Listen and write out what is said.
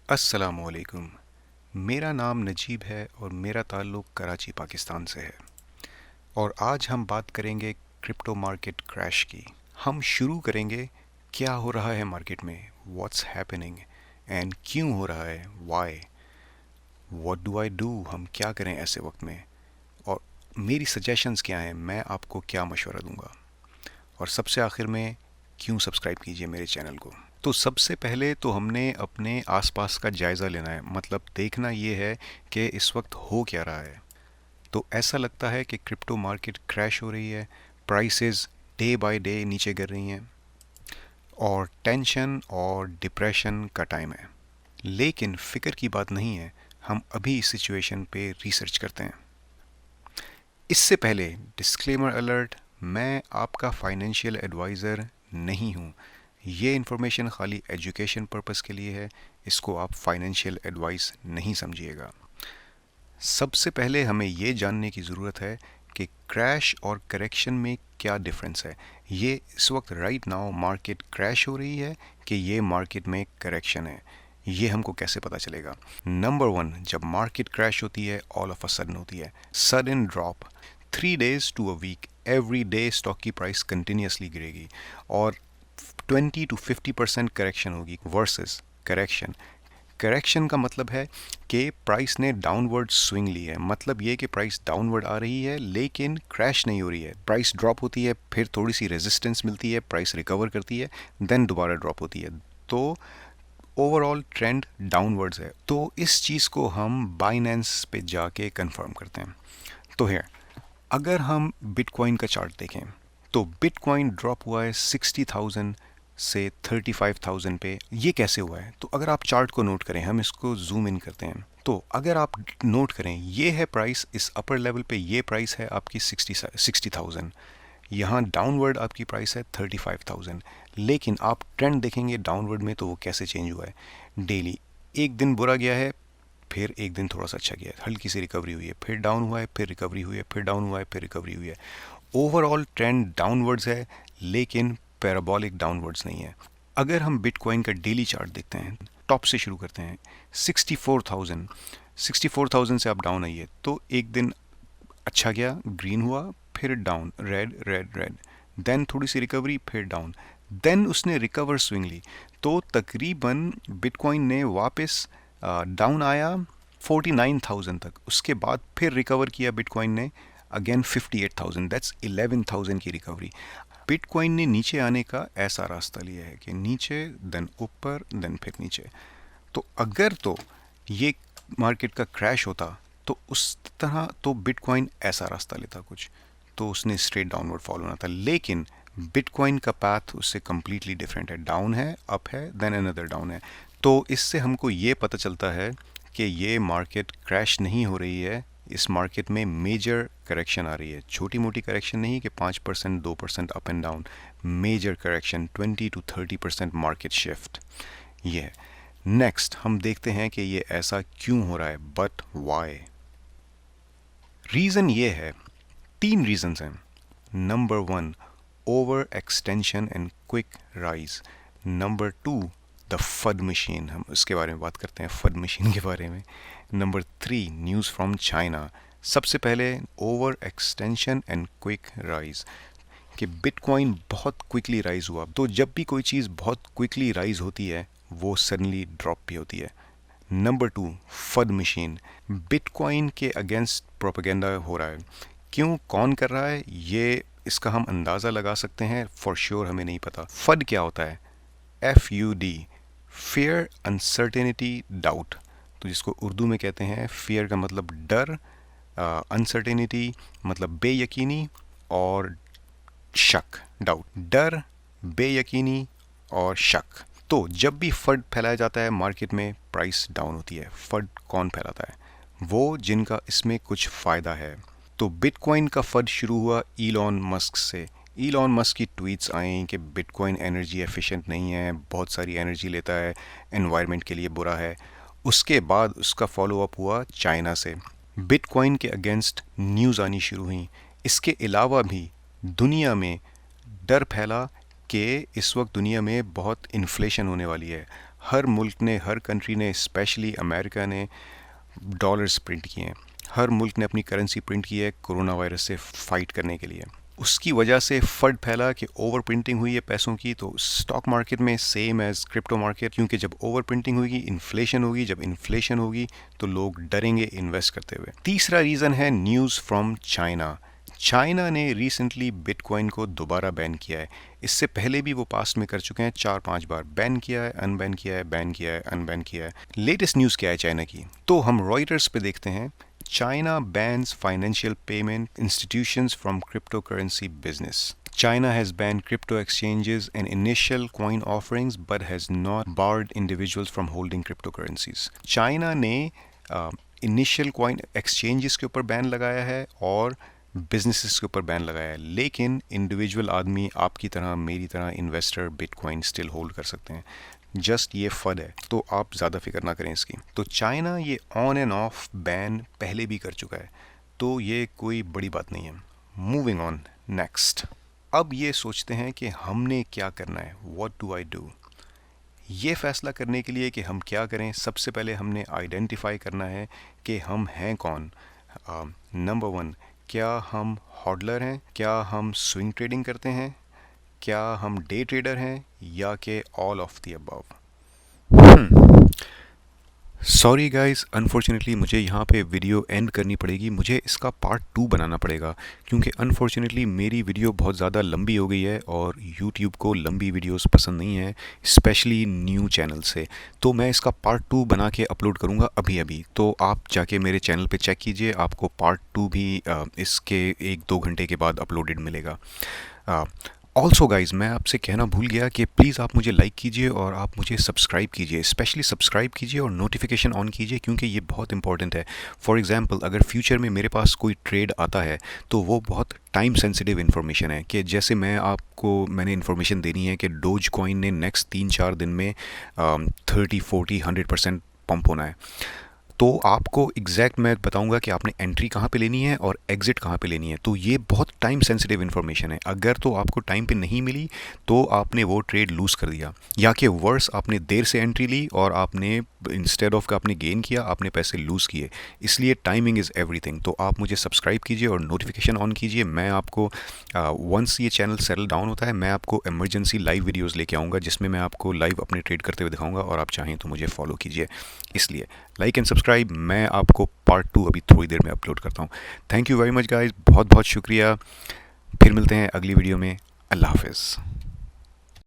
अस्सलामुअलैकुम। मेरा नाम नजीब है और मेरा ताल्लुक़ कराची पाकिस्तान से है और आज हम बात करेंगे क्रिप्टो मार्केट क्रैश की। हम शुरू करेंगे क्या हो रहा है मार्केट में, व्हाट्स हैपनिंग एंड क्यों हो रहा है, why, what do I do, हम क्या करें ऐसे वक्त में और मेरी सजेशंस क्या हैं, मैं आपको क्या मशवरा दूंगा और सबसे आखिर में क्यों सब्सक्राइब कीजिए मेरे चैनल को। तो सबसे पहले तो हमने अपने आसपास का जायज़ा लेना है, मतलब देखना ये है कि इस वक्त हो क्या रहा है। तो ऐसा लगता है कि क्रिप्टो मार्केट क्रैश हो रही है, प्राइसेस डे बाय डे नीचे गिर रही हैं और टेंशन और डिप्रेशन का टाइम है। लेकिन फ़िक्र की बात नहीं है, हम अभी इस सिचुएशन पे रिसर्च करते हैं। इससे पहले डिस्क्लेमर अलर्ट, मैं आपका फाइनेंशियल एडवाइज़र नहीं हूँ। ये इन्फॉर्मेशन खाली एजुकेशन पर्पस के लिए है, इसको आप फाइनेंशियल एडवाइस नहीं समझिएगा। सबसे पहले हमें ये जानने की ज़रूरत है कि क्रैश और करेक्शन में क्या डिफरेंस है। ये इस वक्त राइट नाउ मार्केट क्रैश हो रही है कि ये मार्केट में करेक्शन है, ये हमको कैसे पता चलेगा। नंबर वन, जब मार्केट क्रैश होती है ऑल ऑफ अ सडन होती है, sudden drop, 3 days to a week, every day stock की प्राइस कंटिन्यूसली गिरेगी और 20 to 50% करेक्शन होगी वर्सेस करेक्शन। करेक्शन का मतलब है कि प्राइस ने डाउनवर्ड स्विंग ली है, मतलब ये कि प्राइस डाउनवर्ड आ रही है लेकिन क्रैश नहीं हो रही है। प्राइस ड्रॉप होती है, फिर थोड़ी सी रेजिस्टेंस मिलती है, प्राइस रिकवर करती है, देन दोबारा ड्रॉप होती है। तो ओवरऑल ट्रेंड डाउनवर्ड्स है। तो इस चीज़ को हम बाइनेंस पे जाके कंफर्म करते हैं। तो है, अगर हम बिटकॉइन का चार्ट देखें तो बिटकॉइन ड्रॉप हुआ है 60,000 से 35,000 पे। ये कैसे हुआ है? तो अगर आप चार्ट को नोट करें, हम इसको जूम इन करते हैं, तो अगर आप नोट करें, ये है प्राइस, इस अपर लेवल पे ये प्राइस है आपकी 60,000, यहाँ डाउनवर्ड आपकी प्राइस है 35,000। लेकिन आप ट्रेंड देखेंगे डाउनवर्ड में तो वो कैसे चेंज हुआ है। डेली एक दिन बुरा गया है, फिर एक दिन थोड़ा सा अच्छा गया है, हल्की सी रिकवरी हुई है, फिर डाउन हुआ है, फिर रिकवरी हुई है, फिर डाउन हुआ है, फिर रिकवरी हुई है। ओवरऑल ट्रेंड डाउनवर्ड्स है लेकिन पैराबोलिक डाउनवर्ड्स नहीं है। अगर हम बिटकॉइन का डेली चार्ट देखते हैं, टॉप से शुरू करते हैं, 64,000 से आप डाउन आइए तो एक दिन अच्छा गया, ग्रीन हुआ, फिर down, red red red, then थोड़ी सी रिकवरी, फिर डाउन, देन उसने रिकवर स्विंग ली। तो तकरीबन बिटकॉइन ने वापस डाउन आया 49,000 तक, उसके बाद फिर रिकवर किया बिटकॉइन ने अगेन 58,000, दैट्स 11,000 की रिकवरी। बिटकॉइन ने नीचे आने का ऐसा रास्ता लिया है कि नीचे देन ऊपर देन फिर नीचे। तो अगर तो ये मार्केट का क्रैश होता तो उस तरह तो बिटकॉइन ऐसा रास्ता लेता कुछ, तो उसने स्ट्रेट डाउनवर्ड फॉलो होना था। लेकिन बिटकॉइन का पाथ उससे कम्प्लीटली डिफरेंट है, डाउन है, अप है, देन अनदर डाउन है। तो इससे हमको ये पता चलता है कि ये मार्केट क्रैश नहीं हो रही है, इस मार्केट में मेजर करेक्शन आ रही है। छोटी मोटी करेक्शन नहीं कि 5% 2% up and down, major correction 20 to 30% market shift ये है। नेक्स्ट हम देखते हैं कि ये ऐसा क्यों हो रहा है, बट वाई। रीज़न ये है, 3 रीजंस हैं। Number 1, over extension and quick rise. Number 2, the food machine, हम उसके बारे में बात करते हैं, फड मशीन के बारे में। Number 3, news from China. सबसे पहले over extension and quick rise, कि बिटकॉइन बहुत क्विकली राइज हुआ। तो जब भी कोई चीज़ बहुत क्विकली राइज होती है वो सडनली ड्रॉप भी होती है। नंबर 2, फड मशीन, बिटकॉइन के अगेंस्ट प्रोपेगेंडा हो रहा है। क्यों, कौन कर रहा है, ये इसका हम अंदाज़ा लगा सकते हैं, फॉर श्योर हमें नहीं पता। फड क्या होता है? FUD, fear, uncertainty, doubt. तो जिसको उर्दू में कहते हैं, फियर का मतलब डर, अनसर्टेनिटी मतलब बेयकीनी, और शक, डाउट, डर, बेयकीनी और शक। तो जब भी फंड फैलाया जाता है मार्केट में, प्राइस डाउन होती है। फंड कौन फैलाता है? वो जिनका इसमें कुछ फ़ायदा है। तो बिटकॉइन का फंड शुरू हुआ इलॉन मस्क से। इलॉन मस्क की ट्वीट्स आई कि बिटकॉइन एनर्जी एफिशिएंट नहीं है, बहुत सारी एनर्जी लेता है, एनवायरनमेंट के लिए बुरा है। उसके बाद उसका फॉलो अप हुआ चाइना से, बिटकॉइन के अगेंस्ट न्यूज़ आनी शुरू हुई। इसके अलावा भी दुनिया में डर फैला कि इस वक्त दुनिया में बहुत इन्फ्लेशन होने वाली है, हर मुल्क ने, हर कंट्री ने, स्पेशली अमेरिका ने डॉलर्स प्रिंट किए हैं। हर मुल्क ने अपनी करेंसी प्रिंट की है कोरोना वायरस से फाइट करने के लिए। उसकी वजह से फंड फैला कि ओवर प्रिंटिंग हुई है पैसों की। तो स्टॉक मार्केट में सेम एज क्रिप्टो मार्केट, क्योंकि जब ओवर प्रिंटिंग होगी इन्फ्लेशन होगी, जब इन्फ्लेशन होगी तो लोग डरेंगे इन्वेस्ट करते हुए। तीसरा रीज़न है न्यूज़ फ्रॉम चाइना। चाइना ने रिसेंटली बिटकॉइन को दोबारा बैन किया है। इससे पहले भी वो पास्ट में कर चुके हैं, 4-5 बार बैन किया है, अनबैन किया है, बैन किया है, अनबैन किया है। लेटेस्ट न्यूज़ क्या है चाइना की, तो हम रॉयटर्स पे देखते हैं। China bans financial payment institutions from cryptocurrency business. China has banned crypto exchanges and initial coin offerings but has not barred individuals from holding cryptocurrencies. China ने इनिशियल कॉइन एक्सचेंजेस के ऊपर ban लगाया है और businesses के ऊपर ban लगाया है, लेकिन इंडिविजुअल आदमी आपकी तरह, मेरी तरह इन्वेस्टर बिटकॉइन स्टिल होल्ड कर सकते हैं। जस्ट ये फंड है, तो आप ज़्यादा फिक्र ना करें इसकी। तो चाइना ये ऑन एंड ऑफ बैन पहले भी कर चुका है, तो ये कोई बड़ी बात नहीं है। Moving on next. अब ये सोचते हैं कि हमने क्या करना है, व्हाट डू आई डू। ये फैसला करने के लिए कि हम क्या करें, सबसे पहले हमने आइडेंटिफाई करना है कि हम हैं कौन। नंबर 1, क्या हम हॉडलर हैं, क्या हम स्विंग ट्रेडिंग करते हैं, क्या हम डे ट्रेडर हैं, या कि all of the above. Sorry guys, unfortunately मुझे यहाँ पे वीडियो एंड करनी पड़ेगी। मुझे इसका पार्ट 2 बनाना पड़ेगा, क्योंकि अनफॉर्चुनेटली मेरी वीडियो बहुत ज़्यादा लंबी हो गई है और यूट्यूब को लंबी वीडियोस पसंद नहीं है, स्पेशली न्यू चैनल से। तो मैं इसका पार्ट 2 बना के अपलोड करूँगा अभी अभी। तो आप जाके मेरे चैनल पे चेक कीजिए, आपको पार्ट 2 भी इसके 1-2 घंटे के बाद अपलोडेड मिलेगा। ऑल्सो गाइज़, मैं आपसे कहना भूल गया कि प्लीज़ आप मुझे लाइक कीजिए और आप मुझे सब्सक्राइब कीजिए, स्पेशली सब्सक्राइब कीजिए और नोटिफिकेशन ऑन कीजिए, क्योंकि ये बहुत इंपॉर्टेंट है। फॉर एग्जांपल, अगर फ्यूचर में मेरे पास कोई ट्रेड आता है तो वो बहुत टाइम सेंसिटिव इन्फॉर्मेशन है, कि जैसे मैंने इन्फॉर्मेशन देनी है कि डोज कॉइन ने नेक्स्ट 3-4 दिन में 30-40-100% पंप होना है। तो आपको एग्जैक्ट मैं बताऊंगा कि आपने एंट्री कहाँ पे लेनी है और एग्ज़िट कहाँ पे लेनी है। तो ये बहुत टाइम सेंसिटिव इन्फॉर्मेशन है। अगर तो आपको टाइम पे नहीं मिली तो आपने वो ट्रेड लूज़ कर दिया, या कि वर्स, आपने देर से एंट्री ली और आपने इंस्टेड ऑफ का आपने गेन किया, आपने पैसे लूज़ किए। इसलिए टाइमिंग इज़ एवरीथिंग। तो आप मुझे सब्सक्राइब कीजिए और नोटिफिकेशन ऑन कीजिए। मैं आपको वंस ये चैनल सेटल डाउन होता है, मैं आपको इमरजेंसी लाइव वीडियोज़ लेके आऊँगा, जिसमें मैं आपको लाइव अपने ट्रेड करते हुए दिखाऊँगा, और आप चाहें तो मुझे फॉलो कीजिए। इसलिए लाइक एंड सब्सक्राइब। मैं आपको पार्ट 2 अभी थोड़ी देर में अपलोड करता हूँ। Thank you very much guys, बहुत बहुत शुक्रिया। फिर मिलते हैं अगली वीडियो में। अल्लाह हाफिज़।